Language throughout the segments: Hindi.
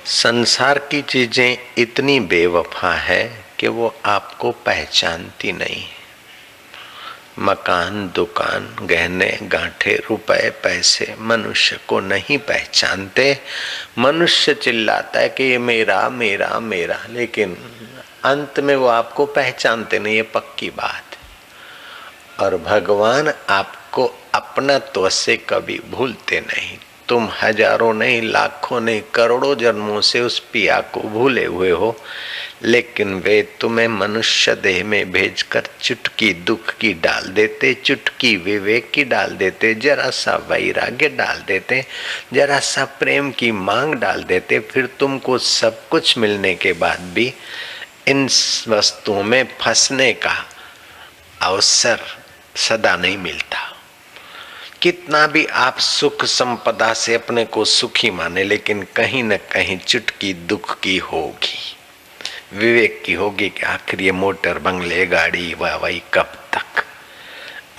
संसार की चीजें इतनी बेवफा है कि वो आपको पहचानती नहीं। मकान, दुकान, गहने गांठे, रुपए, पैसे मनुष्य को नहीं पहचानते। मनुष्य चिल्लाता है कि ये मेरा मेरा मेरा, लेकिन अंत में वो आपको पहचानते नहीं, ये पक्की बात है। और भगवान आपको अपनत्व से कभी भूलते नहीं। तुम हजारों नहीं, लाखों नहीं, करोड़ों जन्मों से उस पिया को भूले हुए हो, लेकिन वे तुम्हें मनुष्य देह में भेजकर चुटकी दुख की डाल देते, चुटकी विवेक की डाल देते, जरा सा वैराग्य डाल देते, जरा सा प्रेम की मांग डाल देते। फिर तुमको सब कुछ मिलने के बाद भी इन वस्तुओं में फंसने का अवसर सदा नहीं मिलता। कितना भी आप सुख संपदा से अपने को सुखी माने, लेकिन कहीं न कहीं चुटकी दुख की होगी, विवेक की होगी कि आखिर ये मोटर बंगले गाड़ी वाह कब तक।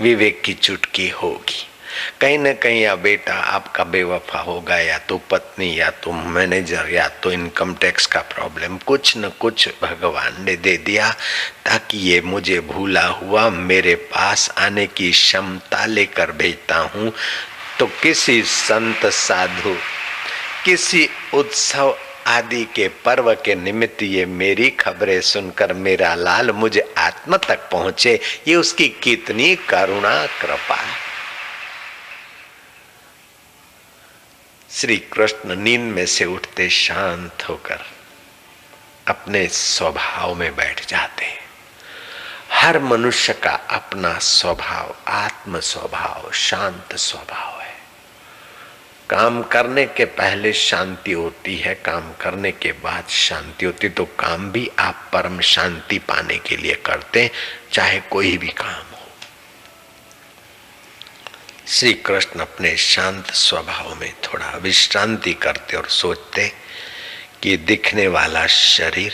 विवेक की चुटकी होगी। कहीं न कहीं या बेटा आपका बेवफा होगा, या तो पत्नी, या तो मैनेजर, या तो इनकम टैक्स का प्रॉब्लम। कुछ न कुछ भगवान ने दे दिया ताकि ये मुझे भूला हुआ मेरे पास आने की क्षमता लेकर भेजता हूँ। तो किसी संत साधु, किसी उत्सव आदि के पर्व के निमित्त ये मेरी खबरें सुनकर मेरा लाल मुझे आत्मा तक पहुंचे, ये उसकी कितनी करुणा कृपा है। श्री कृष्ण नींद में से उठते शांत होकर अपने स्वभाव में बैठ जाते हैं। हर मनुष्य का अपना स्वभाव, आत्म स्वभाव, शांत स्वभाव है। काम करने के पहले शांति होती है, काम करने के बाद शांति होती। तो काम भी आप परम शांति पाने के लिए करते, चाहे कोई भी काम हो। श्री कृष्ण अपने शांत स्वभाव में थोड़ा विश्रांति करते और सोचते कि दिखने वाला शरीर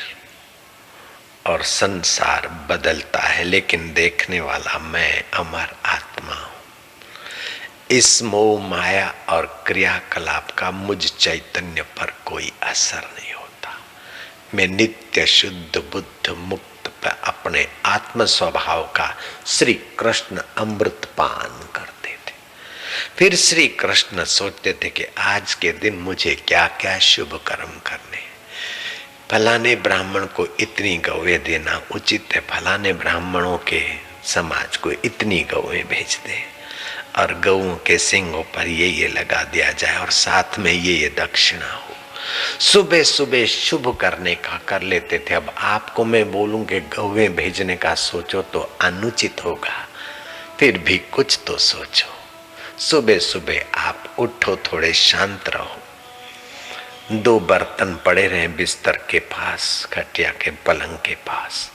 और संसार बदलता है, लेकिन देखने वाला मैं अमर आत्मा हूं। इस मोह माया और क्रियाकलाप का मुझ चैतन्य पर कोई असर नहीं होता। मैं नित्य शुद्ध बुद्ध मुक्त अपने आत्म स्वभाव का श्री कृष्ण अमृत पान करते थे। फिर श्री कृष्ण सोचते थे कि आज के दिन मुझे क्या क्या शुभ कर्म करने। फलाने ब्राह्मण को इतनी गौएं देना उचित है, फलाने ब्राह्मणों के समाज को इतनी गौएं भेज दे, और गऊओं के सींगों पर ये लगा दिया जाए, और साथ में ये दक्षिणा हो। सुबह सुबह शुभ करने का कर लेते थे। अब आपको मैं बोलूं कि गौएं भेजने का सोचो तो अनुचित होगा, फिर भी कुछ तो सोचो। सुबह सुबह आप उठो, थोड़े शांत रहो, 2 बर्तन पड़े रहे बिस्तर के पास, खटिया के पलंग के पास।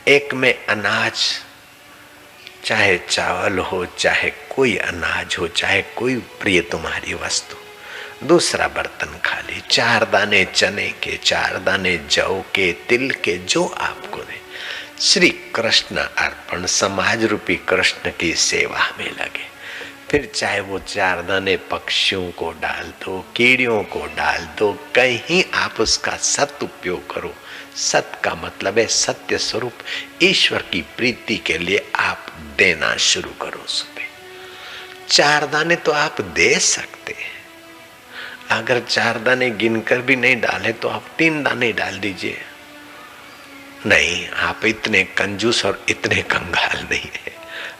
एक में अनाज, चाहे चावल हो, चाहे कोई अनाज हो, चाहे कोई प्रिय तुम्हारी वस्तु। दूसरा बर्तन खाली, 4 दाने चने के, 4 दाने जौ के, तिल के, जो आपको दे। श्री कृष्ण अर्पण, समाज रूपी कृष्ण की सेवा में लगे। फिर चाहे वो 4 दाने पक्षियों को डाल दो, कीड़ियों को डाल दो, कहीं आप उसका सत उपयोग करो। सत का मतलब है सत्य स्वरूप, ईश्वर की प्रीति के लिए आप देना शुरू करो। सुबह 4 दाने तो आप दे सकते हैं। अगर 4 दाने गिनकर भी नहीं डाले तो आप 3 दाने डाल दीजिए। नहीं, आप इतने कंजूस और इतने कंगाल नहीं है।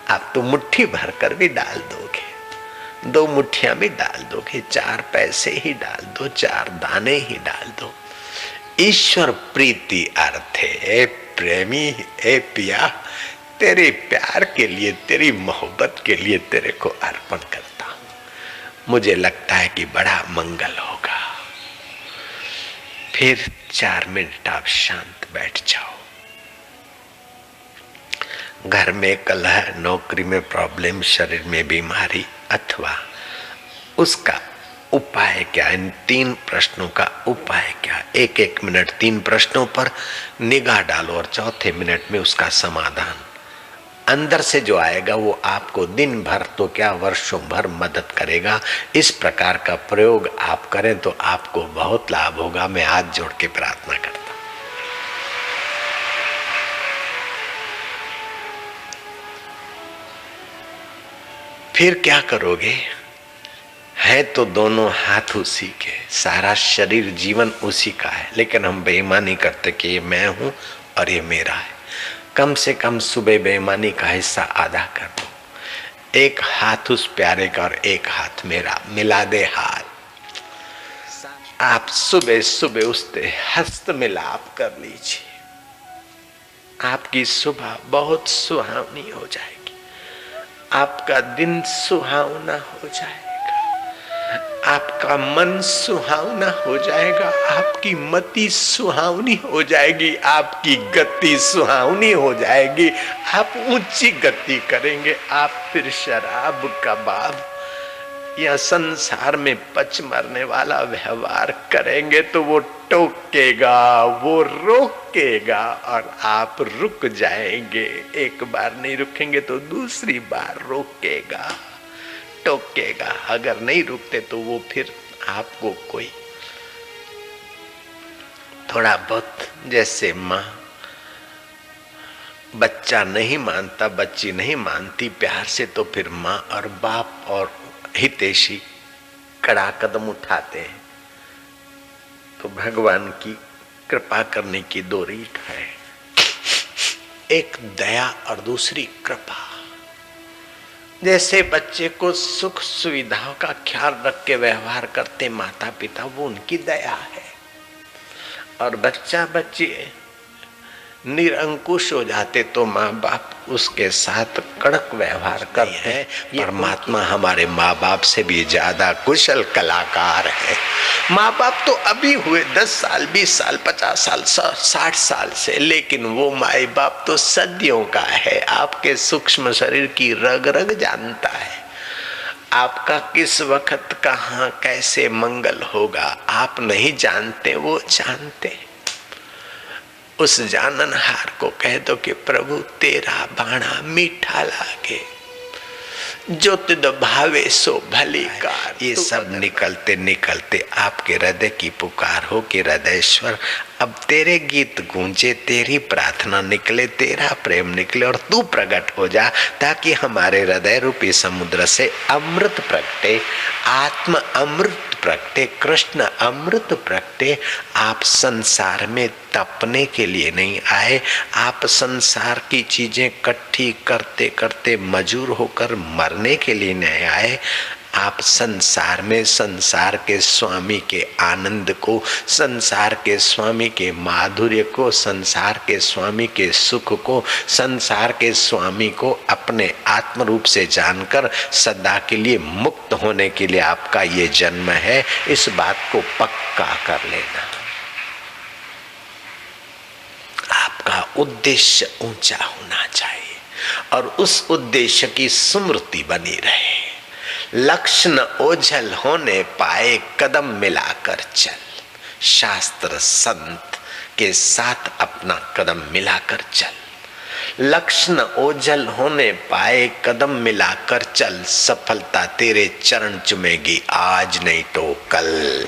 आप तो मुट्ठी भर कर भी डाल दोगे, 2 मुट्ठियां भी डाल दोगे, 4 पैसे ही डाल दो, 4 दाने ही डाल दो। ईश्वर प्रीति अर्थ है प्रेमी, ए पिया, तेरे प्यार के लिए, तेरी मोहब्बत के लिए तेरे को अर्पण करता हूं। मुझे लगता है कि बड़ा मंगल होगा। फिर 4 मिनट आप शांत बैठ जाओ। घर में कलह, नौकरी में प्रॉब्लम, शरीर में बीमारी, अथवा उसका उपाय क्या? इन 3 प्रश्नों का उपाय क्या? 1-1 मिनट 3 प्रश्नों पर निगाह डालो और चौथे मिनट में उसका समाधान अंदर से जो आएगा वो आपको दिन भर तो क्या वर्षों भर मदद करेगा। इस प्रकार का प्रयोग आप करें तो आपको बहुत लाभ होगा। मैं हाथ जोड़ के प्रार्थना करता हूं। फिर क्या करोगे? है तो दोनों हाथ उसी के, सारा शरीर जीवन उसी का है, लेकिन हम बेईमानी करते कि ये मैं हूं और ये मेरा है। कम से कम सुबह बेईमानी का हिस्सा आधा कर दो। एक हाथ उस प्यारे का और एक हाथ मेरा, मिला दे हाथ। आप सुबह सुबह उससे हस्त मिलाप कर लीजिए। आपकी सुबह बहुत सुहावनी हो जाएगी, आपका दिन सुहावना हो जाएगा, आपका मन सुहावना हो जाएगा, आपकी मति सुहावनी हो जाएगी, आपकी गति सुहावनी हो जाएगी। आप ऊंची गति करेंगे। आप फिर शराब कबाब या संसार में पच मरने वाला व्यवहार करेंगे तो वो टोकेगा, वो रोकेगा और आप रुक जाएंगे। एक बार नहीं रुकेंगे तो दूसरी बार रोकेगा, टोकेगा। अगर नहीं रुकते तो वो फिर आपको कोई थोड़ा बहुत, जैसे माँ बच्चा नहीं मानता, बच्ची नहीं मानती प्यार से, तो फिर माँ और बाप और हितैषी कड़ा कदम उठाते हैं। तो भगवान की कृपा करने की दो रीत है, एक दया और दूसरी कृपा। जैसे बच्चे को सुख सुविधाओं का ख्याल रख के व्यवहार करते माता पिता, वो उनकी दया है। और बच्चा बच्ची निरंकुश हो जाते तो माँ बाप उसके साथ कड़क व्यवहार करते हैं। परमात्मा हमारे माँ बाप से भी ज्यादा कुशल कलाकार है। माँ बाप तो अभी हुए 10 साल 20 साल 50 साल 60 साल से, लेकिन वो माँ बाप तो सदियों का है। आपके सूक्ष्म शरीर की रग रग जानता है। आपका किस वक्त कहाँ कैसे मंगल होगा आप नहीं जानते, वो जानते हैं। उस जाननहार को कह दो कि प्रभु तेरा बाणा मीठा लागे, जो तुद भावे सो भली कार। ये सब निकलते निकलते आपके हृदय की पुकार हो कि हृदयेश्वर अब तेरे गीत गूंजे, तेरी प्रार्थना निकले, तेरा प्रेम निकले और तू प्रकट हो जा, ताकि हमारे हृदय रूपी समुद्र से अमृत प्रगटे, आत्म अमृत प्रगटे, कृष्ण अमृत प्रगटे। आप संसार में तपने के लिए नहीं आए, आप संसार की चीजें इकट्ठी करते करते मजूर होकर मरने के लिए नहीं आए। आप संसार में संसार के स्वामी के आनंद को, संसार के स्वामी के माधुर्य को, संसार के स्वामी के सुख को, संसार के स्वामी को अपने आत्म रूप से जानकर सदा के लिए मुक्त होने के लिए आपका ये जन्म है। इस बात को पक्का कर लेना। आपका उद्देश्य ऊंचा होना चाहिए और उस उद्देश्य की स्मृति बनी रहे। लक्ष्य न ओझल होने पाए, कदम मिलाकर चल। शास्त्र संत के साथ अपना कदम मिलाकर चल। लक्ष्य न ओझल होने पाए, कदम मिलाकर चल। सफलता तेरे चरण चुमेगी आज नहीं तो कल।